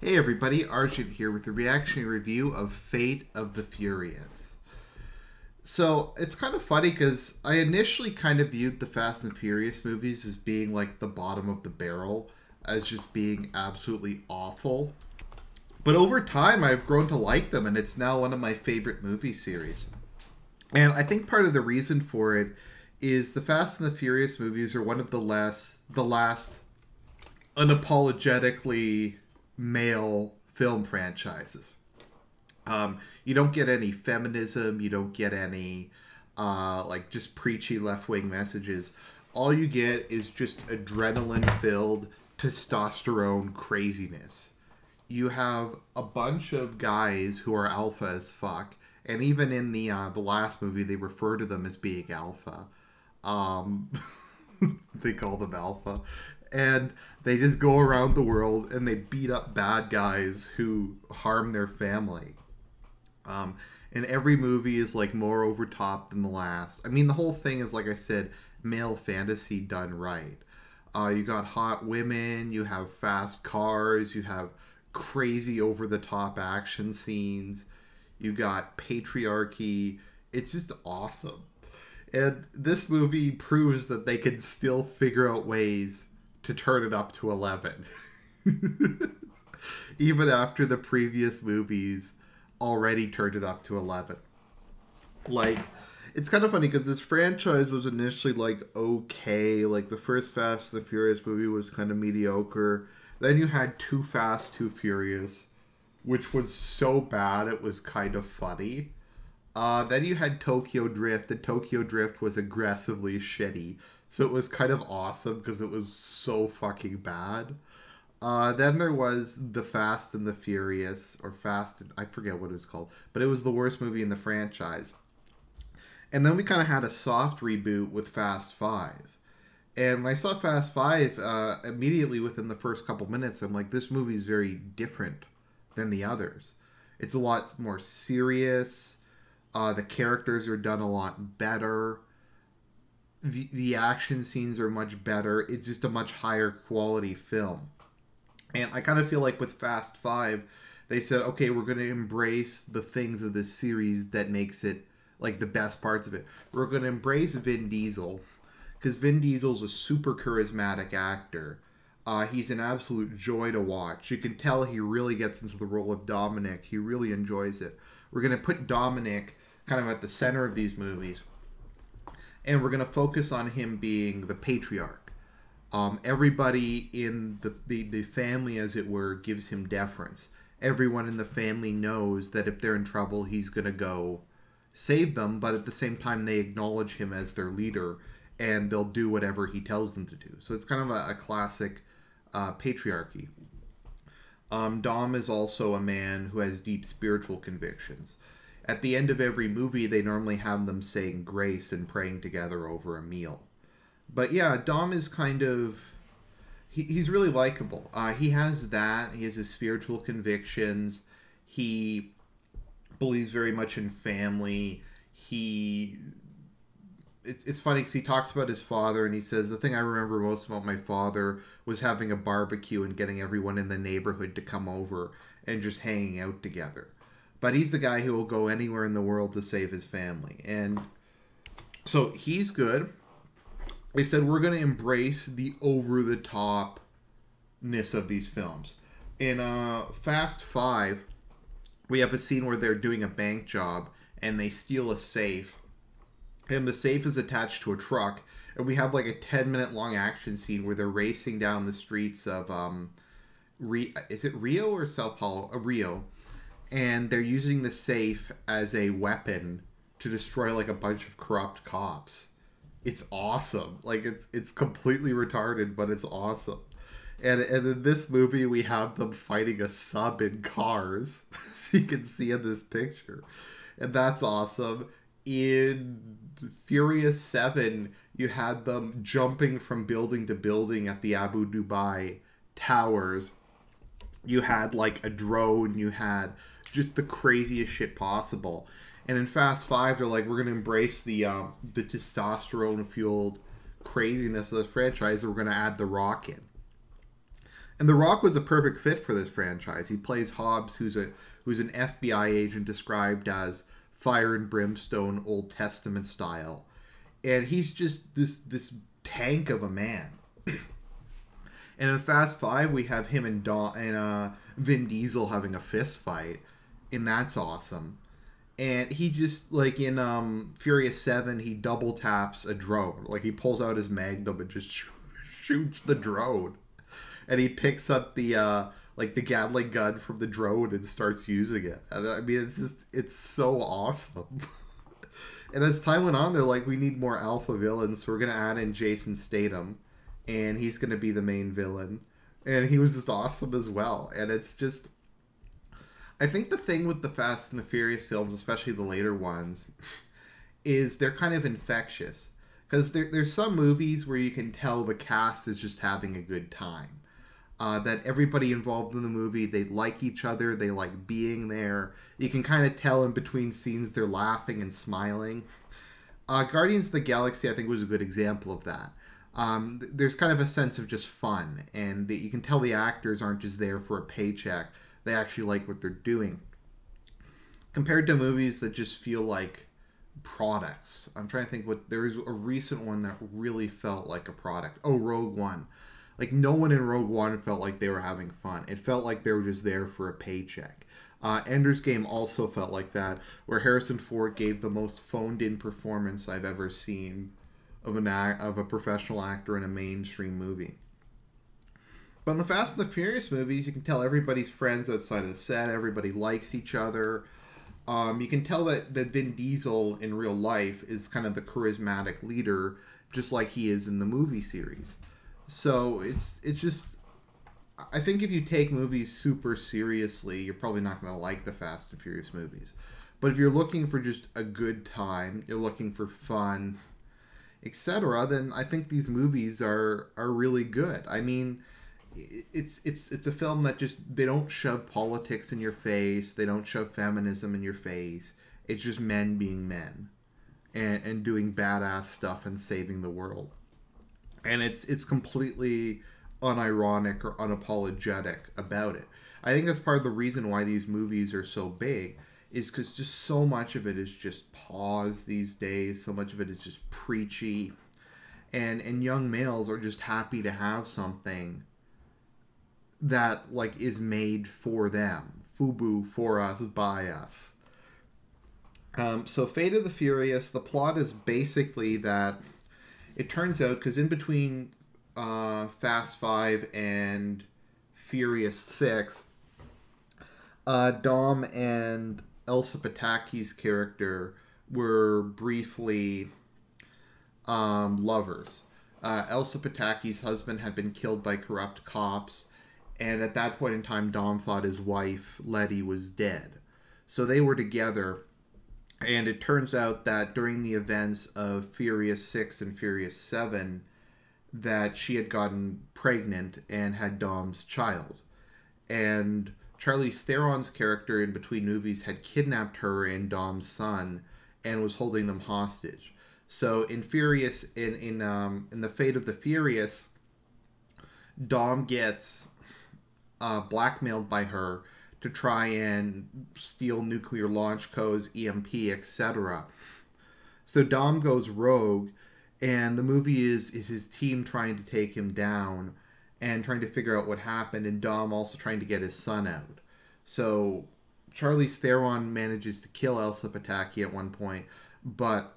Hey everybody, Argent here with a reactionary review of Fate of the Furious. So it's kind of funny because I initially kind of viewed the Fast and Furious movies as being like the bottom of the barrel, as just being absolutely awful. But over time I've grown to like them and it's now one of my favorite movie series. And I think part of the reason for it is the Fast and the Furious movies are one of the last unapologetically male film franchises. You don't get any feminism. You don't get any like just preachy left wing messages. All you get is just adrenaline filled testosterone craziness. You have a bunch of guys who are alpha as fuck, and even in the last movie, they refer to them as being alpha. Um, they call them alpha, and they just go around the world and they beat up bad guys who harm their family. Um, and every movie is like more over top than the last. I mean, the whole thing is, like I said, male fantasy done right. You got hot women, you have fast cars, you have crazy over the top action scenes, you got patriarchy. It's just awesome. And this movie proves that they can still figure out ways to turn it up to 11. Even after the previous movies already turned it up to 11. Like, it's kind of funny because this franchise was initially like okay. Like, the first Fast and the Furious movie was kind of mediocre. Then you had Too Fast, Too Furious, which was so bad it was kind of funny. Then you had Tokyo Drift, and Tokyo Drift was aggressively shitty. So it was kind of awesome because it was so fucking bad. Then there was The Fast and the Furious, or Fast, I forget what it was called, but it was the worst movie in the franchise. And then we kind of had a soft reboot with Fast 5. And when I saw Fast 5, immediately within the first couple minutes, I'm like, this movie is very different than the others. It's a lot more serious. The characters are done a lot better. The action scenes are much better. It's just a much higher quality film. And I kind of feel like with Fast 5, they said, okay, we're going to embrace the things of this series that makes it, like, the best parts of it. We're going to embrace Vin Diesel, because Vin Diesel's a super charismatic actor. He's an absolute joy to watch. You can tell he really gets into the role of Dominic. He really enjoys it. We're going to put Dominic kind of at the center of these movies. And we're going to focus on him being the patriarch. Everybody in the family, as it were, gives him deference. Everyone in the family knows that if they're in trouble, he's going to go save them. But at the same time, they acknowledge him as their leader. And they'll do whatever he tells them to do. So it's kind of a classic patriarchy. Dom is also a man who has deep spiritual convictions. At the end of every movie, they normally have them saying grace and praying together over a meal. But yeah, Dom is kind of... He's really likable. He has that. He has his spiritual convictions. He believes very much in family. It's funny because he talks about his father and he says, the thing I remember most about my father was having a barbecue and getting everyone in the neighborhood to come over and just hanging out together. But he's the guy who will go anywhere in the world to save his family. And so he's good. They said, we're going to embrace the over-the-topness of these films. In Fast 5, we have a scene where they're doing a bank job and they steal a safe. And the safe is attached to a truck. And we have like a 10-minute long action scene where they're racing down the streets of, is it Rio or Sao Paulo? Rio. And they're using the safe as a weapon to destroy like a bunch of corrupt cops. It's awesome. Like, it's completely retarded, but it's awesome. And in this movie, we have them fighting a sub in cars. So you can see in this picture. And that's awesome. In Furious 7, you had them jumping from building to building at the Abu Dhabi towers. You had, like, a drone. You had just the craziest shit possible. And in Fast 5, they're like, we're going to embrace the testosterone-fueled craziness of this franchise. We're going to add The Rock in. And The Rock was a perfect fit for this franchise. He plays Hobbs, who's an FBI agent described as fire and brimstone, Old Testament style, and he's just this tank of a man. And in Fast Five, we have him and Vin Diesel having a fist fight, and that's awesome. And he just, like in Furious 7, he double taps a drone. Like, he pulls out his Magnum and just shoots the drone. And he picks up the Gatling gun from the drone and starts using it. And I mean, it's so awesome. And as time went on, they're like, we need more alpha villains, so we're going to add in Jason Statham. And he's going to be the main villain. And he was just awesome as well. And it's just... I think the thing with the Fast and the Furious films, especially the later ones, is they're kind of infectious. Because there's some movies where you can tell the cast is just having a good time. That everybody involved in the movie, they like each other, they like being there. You can kind of tell in between scenes they're laughing and smiling. Guardians of the Galaxy, I think, was a good example of that. There's kind of a sense of just fun, and you can tell the actors aren't just there for a paycheck. They actually like what they're doing. Compared to movies that just feel like products. I'm trying to think there was a recent one that really felt like a product. Oh, Rogue One. Like, no one in Rogue One felt like they were having fun. It felt like they were just there for a paycheck. Ender's Game also felt like that, where Harrison Ford gave the most phoned-in performance I've ever seen of a professional actor in a mainstream movie. But in the Fast and the Furious movies, you can tell everybody's friends outside of the set. Everybody likes each other. You can tell that Vin Diesel in real life is kind of the charismatic leader, just like he is in the movie series. So it's just... I think if you take movies super seriously, you're probably not going to like the Fast and Furious movies. But if you're looking for just a good time, you're looking for fun, etc., then I think these movies are really good. I mean... It's a film that just, they don't shove politics in your face, they don't shove feminism in your face. It's just men being men and doing badass stuff and saving the world. And it's completely unironic or unapologetic about it. I think that's part of the reason why these movies are so big, is because just so much of it is just pause these days. So much of it is just preachy, and young males are just happy to have something that, like, is made for them. FUBU, for us, by us. So Fate of the Furious, the plot is basically that it turns out, because in between Fast 5 and Furious 6, Dom and Elsa Pataki's character were briefly lovers. Elsa Pataki's husband had been killed by corrupt cops, and at that point in time, Dom thought his wife, Letty, was dead. So they were together, and it turns out that during the events of Furious 6 and Furious 7, that she had gotten pregnant and had Dom's child. And Charlize Theron's character in between movies had kidnapped her and Dom's son and was holding them hostage. So in Furious, in the Fate of the Furious, Dom gets blackmailed by her to try and steal nuclear launch codes, EMP, etc. So Dom goes rogue, and the movie is his team trying to take him down and trying to figure out what happened, and Dom also trying to get his son out. So Charlize Theron manages to kill Elsa Pataki at one point, but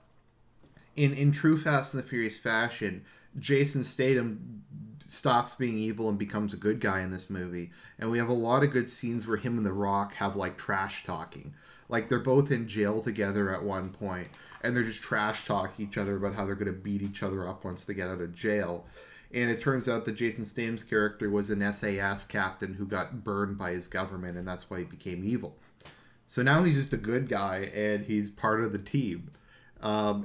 in true Fast and the Furious fashion, Jason Statham stops being evil and becomes a good guy in this movie. And we have a lot of good scenes where him and The Rock have, like, trash talking. Like, they're both in jail together at one point, and they're just trash talking each other about how they're going to beat each other up once they get out of jail. And it turns out that Jason Statham's character was an SAS captain who got burned by his government, and that's why he became evil. So now he's just a good guy, and he's part of the team.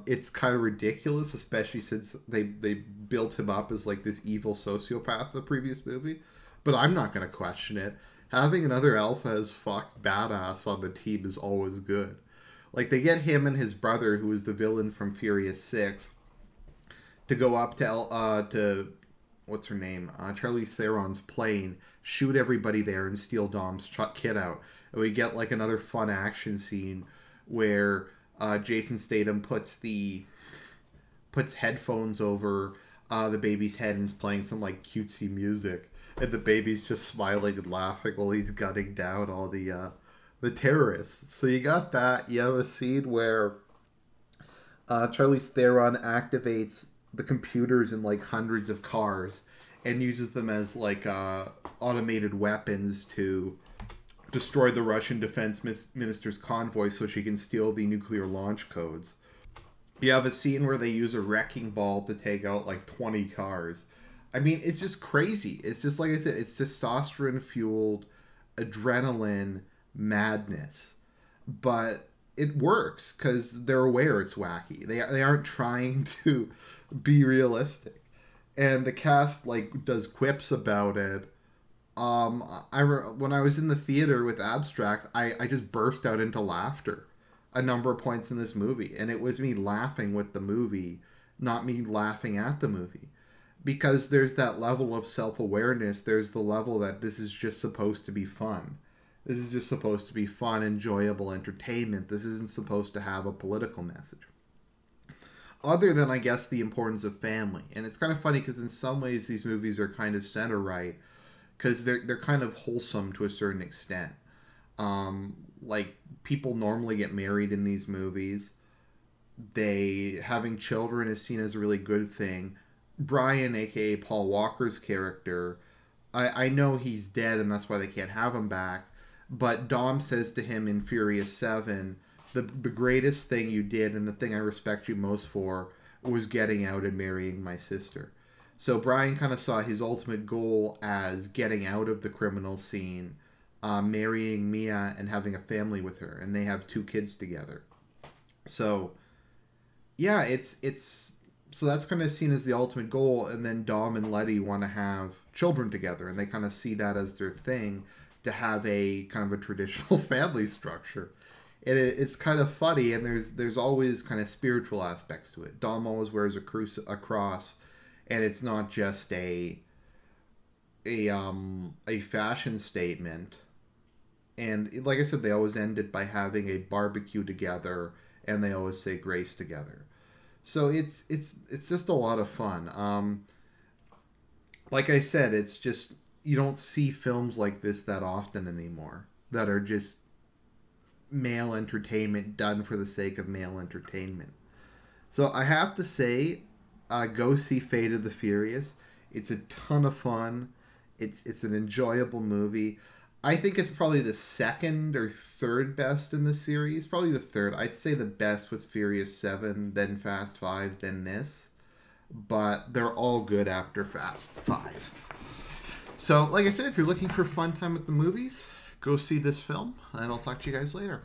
It's kind of ridiculous, especially since they built him up as, like, this evil sociopath in the previous movie. But I'm not going to question it. Having another alpha as fuck badass on the team is always good. Like, they get him and his brother, who is the villain from Furious 6, to go up to what's her name? Charlize Theron's plane, shoot everybody there, and steal Dom's kid out. And we get like another fun action scene where Jason Statham puts headphones over the baby's head and is playing some like cutesy music, and the baby's just smiling and laughing while he's gunning down all the terrorists. So you got that. You have a scene where Charlize Theron activates the computers in like hundreds of cars and uses them as like automated weapons to destroy the Russian defense minister's convoy so she can steal the nuclear launch codes. You have a scene where they use a wrecking ball to take out like 20 cars. I mean, it's just crazy. It's just, like I said, it's testosterone-fueled adrenaline madness. But it works because they're aware it's wacky. They aren't trying to be realistic. And the cast, like, does quips about it. When I was in the theater with Abstract, I just burst out into laughter a number of points in this movie, and it was me laughing with the movie, not me laughing at the movie, because there's that level of self-awareness. There's the level that this is just supposed to be fun. This is just supposed to be fun, enjoyable entertainment. This isn't supposed to have a political message, other than, I guess, the importance of family. And it's kind of funny because in some ways these movies are kind of center right, because they're kind of wholesome to a certain extent. Like, people normally get married in these movies. Having children is seen as a really good thing. Brian, aka Paul Walker's character, I know he's dead and that's why they can't have him back, but Dom says to him in Furious 7, the greatest thing you did and the thing I respect you most for was getting out and marrying my sister. So Brian kind of saw his ultimate goal as getting out of the criminal scene, marrying Mia and having a family with her, and they have 2 kids together. So yeah, so that's kind of seen as the ultimate goal. And then Dom and Letty want to have children together, and they kind of see that as their thing, to have a kind of a traditional family structure. And it's kind of funny, and there's always kind of spiritual aspects to it. Dom always wears a cross, and it's not just a fashion statement. And like I said, they always end it by having a barbecue together, and they always say grace together. So it's just a lot of fun. Like I said, it's just, you don't see films like this that often anymore, that are just male entertainment done for the sake of male entertainment. So I have to say, go see Fate of the Furious. It's a ton of fun. It's an enjoyable movie. I think it's probably the second or third best in the series. Probably the third. I'd say the best was Furious 7, then Fast 5, then this. But they're all good after Fast 5. So, like I said, if you're looking for fun time at the movies, go see this film, and I'll talk to you guys later.